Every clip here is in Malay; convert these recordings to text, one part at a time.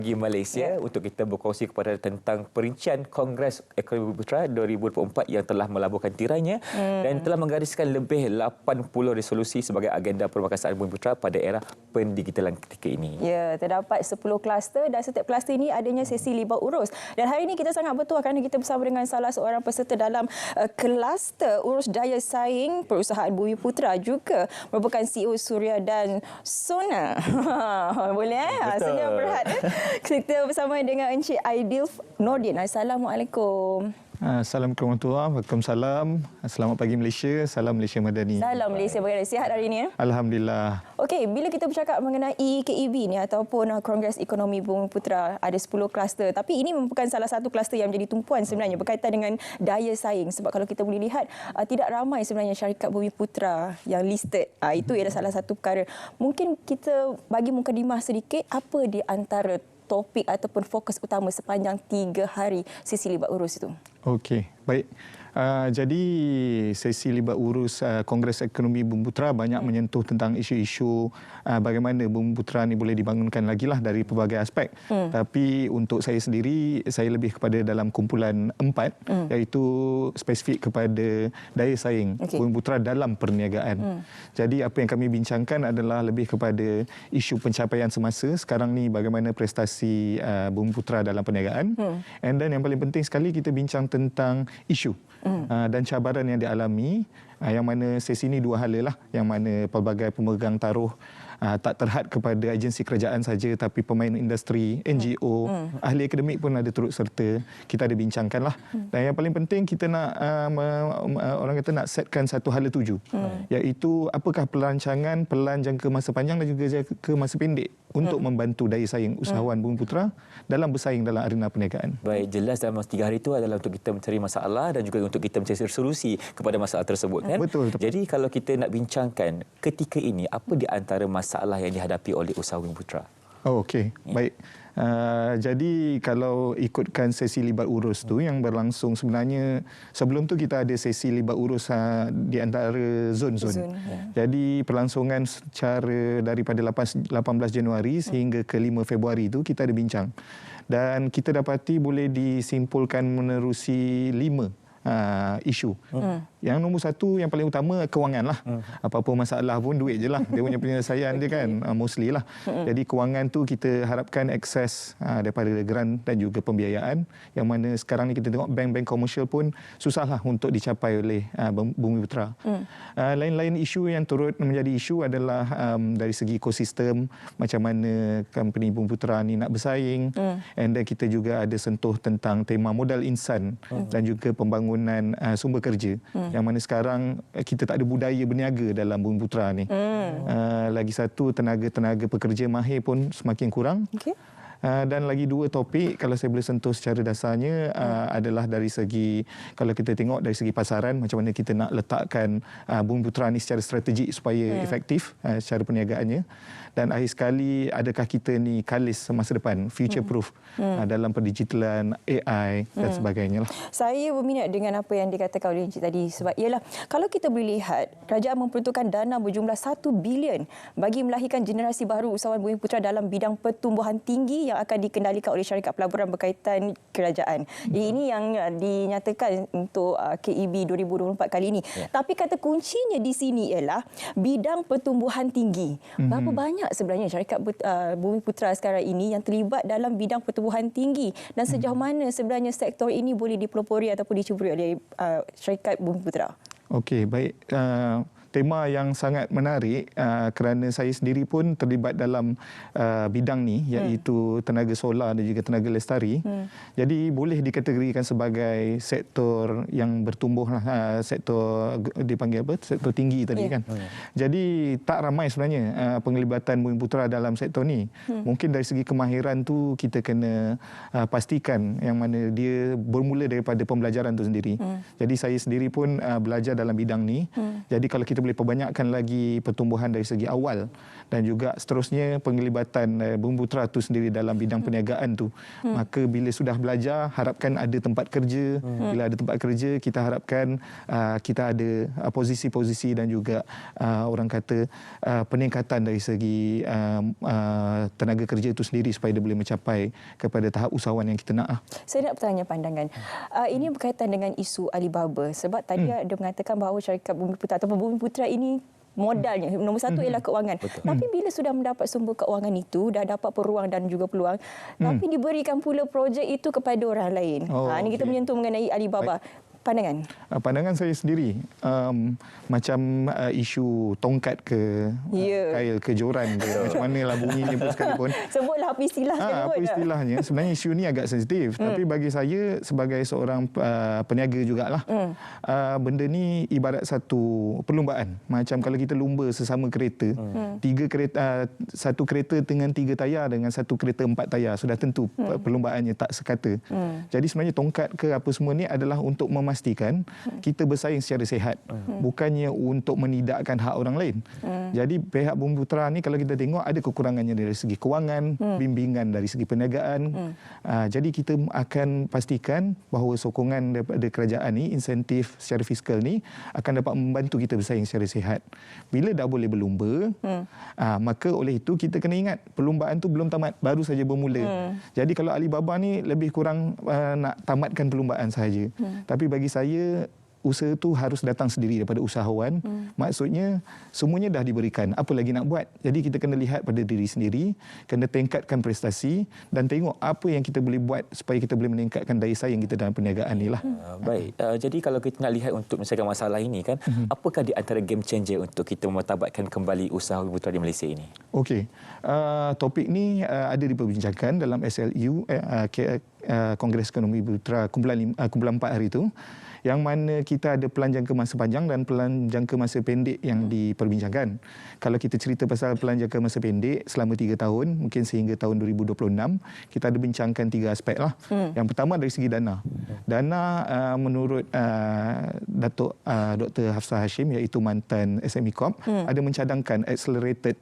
Bagi Malaysia untuk kita berkongsi kepada tentang perincian Kongres Ekonomi Bumi Putera 2024 yang telah melabuhkan tirainya dan telah menggariskan lebih 80 resolusi sebagai agenda perwakasan Bumi Putera pada era pendigitalan ketika ini. Ya, terdapat 10 kluster dan setiap kluster ini adanya sesi libat urus. Dan hari ini kita sangat bertuah kerana kita bersama dengan salah seorang peserta dalam kluster urus daya saing perusahaan Bumi Putera, juga merupakan CEO Suria dan Sona. Boleh senyap berhad. Kita bersama dengan Encik Aidil Nordin. Assalamualaikum. Assalamualaikum warahmatullahi wabarakatuh. Waalaikumsalam. Selamat pagi Malaysia. Salam Malaysia Madani. Salam Malaysia. Bagaimana sihat hari ini? Alhamdulillah. Okey, bila kita bercakap mengenai KEB ni ataupun Kongres Ekonomi Bumi Putera, ada 10 kluster. Tapi ini merupakan salah satu kluster yang menjadi tumpuan sebenarnya berkaitan dengan daya saing. Sebab kalau kita boleh lihat, tidak ramai sebenarnya syarikat Bumi Putera yang listed. Itu ialah salah satu perkara. Mungkin kita bagi mukadimah sedikit, apa di antara topik ataupun fokus utama sepanjang 3 hari sesi libat urus itu? Okey, baik. Jadi sesi libat urus Kongres Ekonomi Bumi Putera banyak menyentuh tentang isu-isu bagaimana Bumi Putera ni boleh dibangunkan lagi lah dari pelbagai aspek. Tapi untuk saya sendiri, saya lebih kepada dalam kumpulan 4 iaitu spesifik kepada daya saing Bumi Putera dalam perniagaan. Jadi apa yang kami bincangkan adalah lebih kepada isu pencapaian semasa sekarang ni, bagaimana prestasi Bumi Putera dalam perniagaan. And then yang paling penting sekali, kita bincang tentang isu dan cabaran yang dialami, yang mana sesi ini 2 hala lah, yang mana pelbagai pemegang taruh tak terhad kepada agensi kerajaan saja, tapi pemain industri, NGO, ahli akademik pun ada turut serta. Kita ada bincangkan lah. Dan yang paling penting, kita nak orang kata nak setkan satu hala tuju, iaitu apakah perancangan pelan jangka masa panjang dan juga jangka masa pendek untuk membantu daya saing usahawan Bumi Putera dalam bersaing dalam arena perniagaan. Baik, jelas dalam 3 hari itu adalah untuk kita mencari masalah dan juga untuk kita mencari solusi kepada masalah tersebut, kan? Betul. Jadi kalau kita nak bincangkan ketika ini, apa di antara masalah yang dihadapi oleh usahawan Bumi Putera? Okey, baik. Jadi kalau ikutkan sesi libat urus tu yang berlangsung, sebenarnya sebelum tu kita ada sesi libat urus di antara zon-zon. Jadi perlangsungan secara daripada 18 Januari sehingga ke 5 Februari tu kita ada bincang. Dan kita dapati boleh disimpulkan menerusi 5 isu. Yang nombor 1, yang paling utama, kewangan lah. Apa-apa masalah pun duit je lah. Dia punya penyelesaian dia kan, mostly lah. Jadi kewangan tu kita harapkan akses daripada grant dan juga pembiayaan, yang mana sekarang ni kita tengok bank-bank komersial pun susah lah untuk dicapai oleh Bumi Putera. Lain-lain isu yang turut menjadi isu adalah dari segi ekosistem, macam mana company Bumi Putera ni nak bersaing. And then kita juga ada sentuh tentang tema modal insan dan juga pembangunan sumber kerja, yang mana sekarang kita tak ada budaya berniaga dalam Bumi Putera ni. Lagi satu, tenaga-tenaga pekerja mahir pun semakin kurang. Dan lagi 2 topik kalau saya boleh sentuh secara dasarnya adalah dari segi, kalau kita tengok dari segi pasaran, macam mana kita nak letakkan Bumi Putera ni secara strategik supaya efektif secara perniagaannya. Dan akhir sekali, adakah kita ni kalis masa depan, future proof dalam perdigitalan, AI dan sebagainya lah. Saya berminat dengan apa yang dikatakan oleh Encik tadi, sebab ialah kalau kita boleh lihat, kerajaan memperuntukkan dana berjumlah 1 bilion bagi melahirkan generasi baru usahawan Bumi Putera dalam bidang pertumbuhan tinggi yang akan dikendalikan oleh syarikat pelaburan berkaitan kerajaan. Jadi ini yang dinyatakan untuk KEB 2024 kali ini. Tapi kata kuncinya di sini ialah bidang pertumbuhan tinggi. Berapa banyak sebenarnya syarikat Bumi Putera sekarang ini yang terlibat dalam bidang pertumbuhan tinggi, dan sejauh mana sebenarnya sektor ini boleh dipelopori ataupun dicuburi oleh syarikat Bumi Putera? Okey, baik. Tema yang sangat menarik kerana saya sendiri pun terlibat dalam bidang ni, iaitu tenaga solar dan juga tenaga lestari. Jadi boleh dikategorikan sebagai sektor yang bertumbuh lah, sektor dipanggil apa? Sektor tinggi tadi kan. Jadi tak ramai sebenarnya penglibatan Bumi Putera dalam sektor ni. Mungkin dari segi kemahiran tu kita kena pastikan, yang mana dia bermula daripada pembelajaran tu sendiri. Jadi saya sendiri pun belajar dalam bidang ni. Jadi kalau kita kita boleh perbanyakkan lagi pertumbuhan dari segi awal dan juga seterusnya penglibatan Bumi Putra itu sendiri dalam bidang perniagaan tu. Maka bila sudah belajar, harapkan ada tempat kerja. Bila ada tempat kerja, kita harapkan kita ada posisi-posisi dan juga orang kata peningkatan dari segi tenaga kerja itu sendiri supaya dia boleh mencapai kepada tahap usahawan yang kita nak. Saya nak bertanya pandangan. Ini berkaitan dengan isu Alibaba sebab tadi ada mengatakan bahawa syarikat Bumi Putra ataupun Bumi Putra ini modalnya nombor satu ialah keuangan. Betul. Tapi bila sudah mendapat sumber keuangan itu, dah dapat peluang dan juga peluang, tapi diberikan pula projek itu kepada orang lain. Ini kita menyentuh mengenai Alibaba. Pandangan? Pandangan saya sendiri, macam isu tongkat ke kail ke joran ke, macam manalah bunyinya pun sekalipun. Sebutlah apa istilahnya. Apa istilahnya. Sebenarnya isu ni agak sensitif. Tapi bagi saya sebagai seorang peniaga jugalah, benda ni ibarat satu perlumbaan. Macam kalau kita lumba sesama kereta, satu kereta dengan 3 tayar dengan satu kereta 4 tayar, sudah tentu perlumbaannya tak sekata. Jadi sebenarnya tongkat ke apa semua ni adalah untuk memastikan kita bersaing secara sihat, bukannya untuk menidakkan hak orang lain. Jadi pihak Bumi Putra ni kalau kita tengok ada kekurangannya dari segi kewangan, bimbingan dari segi perniagaan. Jadi kita akan pastikan bahawa sokongan daripada kerajaan ni, insentif secara fiskal ni akan dapat membantu kita bersaing secara sihat. Bila dah boleh berlumba, maka oleh itu kita kena ingat perlumbaan tu belum tamat, baru saja bermula. Jadi kalau Alibaba ni lebih kurang nak tamatkan perlumbaan sahaja. Tapi bagi saya usaha tu harus datang sendiri daripada usahawan. Maksudnya semuanya dah diberikan, apa lagi nak buat? Jadi kita kena lihat pada diri sendiri, kena tingkatkan prestasi dan tengok apa yang kita boleh buat supaya kita boleh meningkatkan daya saing kita dalam perniagaan ni lah. Baik, jadi kalau kita nak lihat untuk menyelesaikan masalah ini kan, apakah di antara game changer untuk kita memartabatkan kembali usaha Bumi Putra di Malaysia ini? Okey, topik ni ada diperbincangkan dalam SLU, Kongres Ekonomi Bumi Putra kumpulan 4 hari itu, yang mana kita ada pelan jangka masa panjang dan pelan jangka masa pendek yang diperbincangkan. Kalau kita cerita pasal pelan jangka masa pendek selama 3 tahun, mungkin sehingga tahun 2026, kita ada bincangkan 3 aspek lah. Yang pertama dari segi dana. Dana menurut Datuk Dr. Hafsah Hashim, iaitu mantan SME Corp, ada mencadangkan accelerated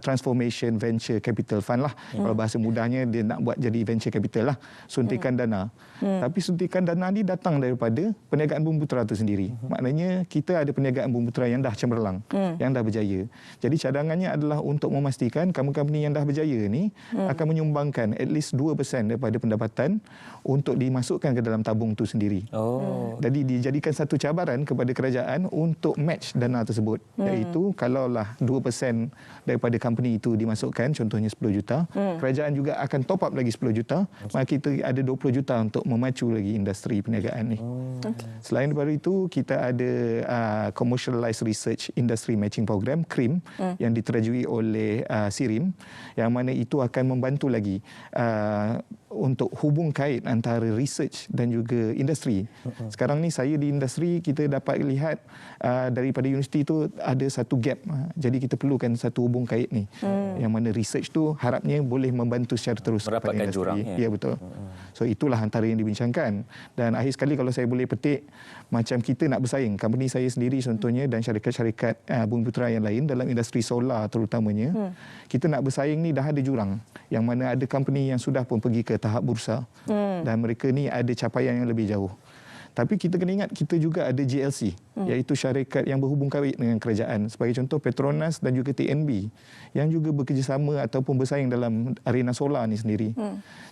transformation venture capital fund lah. Kalau bahasa mudahnya dia nak buat jadi venture capital lah, suntikan dana. Tapi suntikan dana ni datang daripada perniagaan Bumi Putra itu sendiri. Maknanya kita ada perniagaan Bumi Putra yang dah cemerlang, yang dah berjaya. Jadi cadangannya adalah untuk memastikan company yang dah berjaya ni akan menyumbangkan at least 2% daripada pendapatan untuk dimasukkan ke dalam tabung itu sendiri. Jadi dijadikan satu cabaran kepada kerajaan untuk match dana tersebut. Iaitu kalaulah 2% daripada company itu dimasukkan, contohnya 10 juta, kerajaan juga akan top up lagi 10 juta, maka kita ada 20 juta untuk memacu lagi industri perniagaan ni. Selain daripada itu, kita ada Commercialized Research Industry Matching Program, CRIM, yang diterajui oleh SIRIM, yang mana itu akan membantu lagi untuk hubung kait antara research dan juga industri. Sekarang ni saya di industri, kita dapat lihat daripada universiti itu ada satu gap. Jadi kita perlukan satu hubung kait ni, yang mana research tu harapnya boleh membantu secara terus merapatkan jurang. Ya, betul. So itulah antara yang dibincangkan. Dan akhir sekali kalau saya boleh petik, macam kita nak bersaing, company saya sendiri contohnya dan syarikat-syarikat Bumi Putra yang lain dalam industri solar terutamanya, kita nak bersaing ni dah ada jurang, yang mana ada company yang sudah pun pergi ke tahap bursa dan mereka ni ada capaian yang lebih jauh. Tapi kita kena ingat, kita juga ada JLC, iaitu syarikat yang berhubung kawit dengan kerajaan. Sebagai contoh, Petronas dan juga TNB yang juga bekerjasama ataupun bersaing dalam arena solar ni sendiri.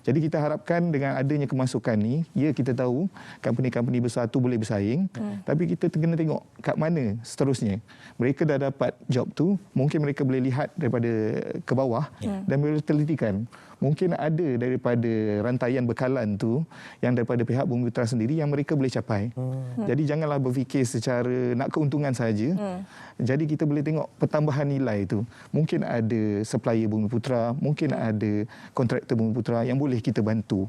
Jadi kita harapkan dengan adanya kemasukan ni, ya kita tahu company-company besar tu boleh bersaing, tapi kita kena tengok kat mana seterusnya. Mereka dah dapat job tu, mungkin mereka boleh lihat daripada ke bawah dan boleh telitikan. Mungkin ada daripada rantaian bekalan tu yang daripada pihak Bumi Putra sendiri yang mereka boleh capai. Jadi janganlah berfikir secara nak keuntungan saja. Jadi kita boleh tengok pertambahan nilai itu. Mungkin ada supplier Bumi Putra, mungkin ada kontraktor Bumi Putra yang boleh kita bantu.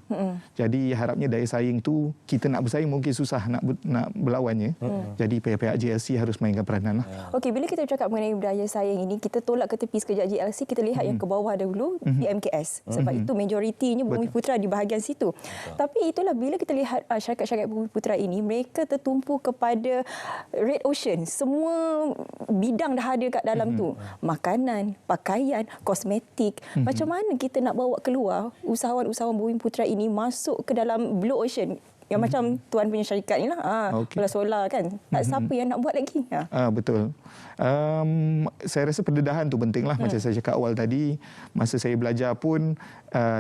Jadi harapnya daya saing tu, kita nak bersaing mungkin susah nak berlawannya. Jadi pihak-pihak JLC harus mainkan peranan lah. Okey, bila kita cakap mengenai daya saing ini, kita tolak ke tepi sekejap JLC, kita lihat yang ke bawah dahulu, PMKS. sebab itu majoritinya Bumi Putra di bahagian situ. Tapi itulah bila kita lihat syarikat-syarikat Bumi Putra ini, mereka tertumpu kepada Red Ocean. Semua bidang dah ada kat dalam tu. Makanan, pakaian, kosmetik. Macam mana kita nak bawa keluar usahawan-usahawan Bumi Putra ini masuk ke dalam Blue Ocean? Yang macam tuan punya syarikat ni lah. Solar kan. Tak siapa yang nak buat lagi. Betul. Saya rasa pendedahan tu penting lah. Macam saya cakap awal tadi, masa saya belajar pun,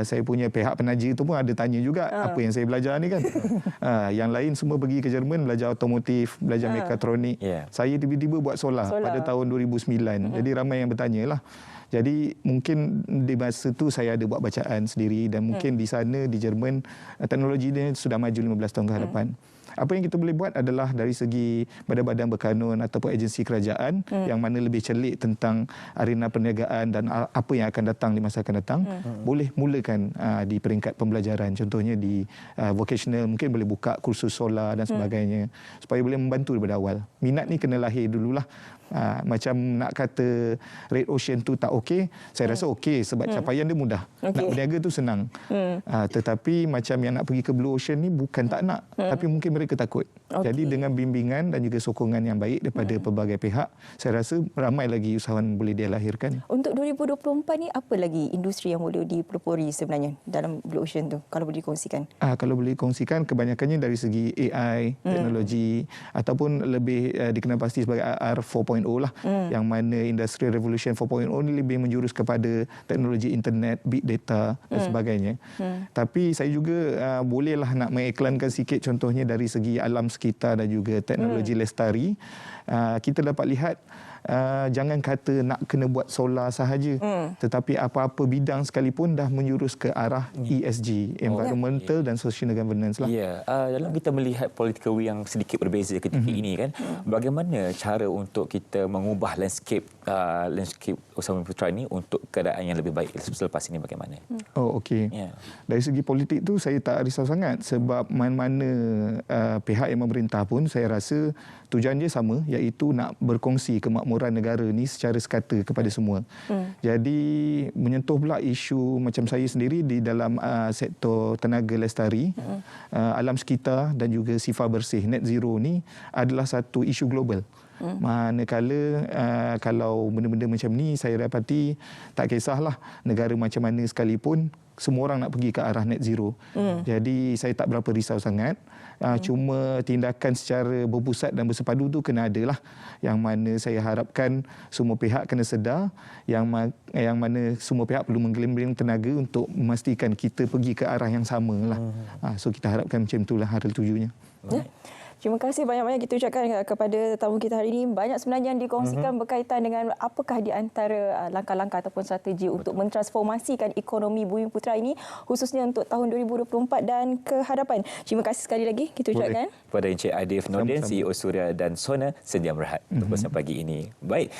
saya punya pihak penaja tu pun ada tanya juga apa yang saya belajar ni kan. Yang lain semua pergi ke Jerman belajar otomotif, belajar mekatronik. Saya tiba-tiba buat solar pada tahun 2009. Jadi ramai yang bertanya lah. Jadi mungkin di masa tu saya ada buat bacaan sendiri dan mungkin di sana di Jerman teknologi dia sudah maju 15 tahun ke hadapan. Apa yang kita boleh buat adalah dari segi badan-badan berkanun ataupun agensi kerajaan yang mana lebih celik tentang arena perniagaan dan apa yang akan datang di masa akan datang, boleh mulakan di peringkat pembelajaran. Contohnya di vocational mungkin boleh buka kursus solar dan sebagainya supaya boleh membantu daripada awal. Minat ni kena lahir dululah. Macam nak kata Red Ocean tu tak okey, saya rasa okey sebab capaian dia mudah. Nak berniaga tu senang. Tetapi macam yang nak pergi ke Blue Ocean ni bukan tak nak, tapi mungkin mereka takut. Jadi dengan bimbingan dan juga sokongan yang baik daripada pelbagai pihak, saya rasa ramai lagi usahawan boleh dia lahirkan. Untuk 2024 ni apa lagi industri yang boleh dipelopori sebenarnya dalam Blue Ocean tu kalau boleh dikongsikan? Kalau boleh dikongsikan kebanyakannya dari segi AI, teknologi ataupun lebih dikenal pasti sebagai AR 4.0 lah, yang mana Industrial Revolution 4.0 ni lebih menjurus kepada teknologi internet, big data dan sebagainya. Tapi saya juga bolehlah nak mengiklankan sikit contohnya dari segi alam sekitar dan juga teknologi lestari. Kita dapat lihat jangan kata nak kena buat solar sahaja, tetapi apa-apa bidang sekalipun dah menjurus ke arah ESG, environmental dan social governance lah. Dalam kita melihat political will yang sedikit berbeza ketika ini kan, bagaimana cara untuk kita mengubah landscape usaha Bumi Putra ini untuk keadaan yang lebih baik selepas ini bagaimana? Okey. Dari segi politik tu saya tak risau sangat sebab mana-mana pihak yang memerintah pun saya rasa tujuan dia sama, iaitu nak berkongsi kemakmuran negara ni secara sekata kepada semua. Jadi menyentuh pula isu macam saya sendiri di dalam sektor tenaga lestari, alam sekitar dan juga sifar bersih, net zero ni adalah satu isu global. Manakala kalau benda-benda macam ni saya dapati tak kisahlah negara macam mana sekalipun, semua orang nak pergi ke arah net zero. Jadi saya tak berapa risau sangat. Cuma tindakan secara berpusat dan bersepadu tu kena ada lah. Yang mana saya harapkan semua pihak kena sedar, yang mana semua pihak perlu menggeleng-geleng tenaga untuk memastikan kita pergi ke arah yang sama lah. So kita harapkan macam itulah hara tujunya. Terima kasih banyak-banyak kita ucapkan kepada tamu kita hari ini. Banyak sebenarnya yang dikongsikan berkaitan dengan apakah di antara langkah-langkah ataupun strategi untuk mentransformasikan ekonomi Bumi Putra ini, khususnya untuk tahun 2024 dan ke hadapan. Terima kasih sekali lagi kita ucapkan. Kepada Encik Adif Nordin, CEO Suria dan Sona, sedia merehat untuk bersama pagi ini. Baik.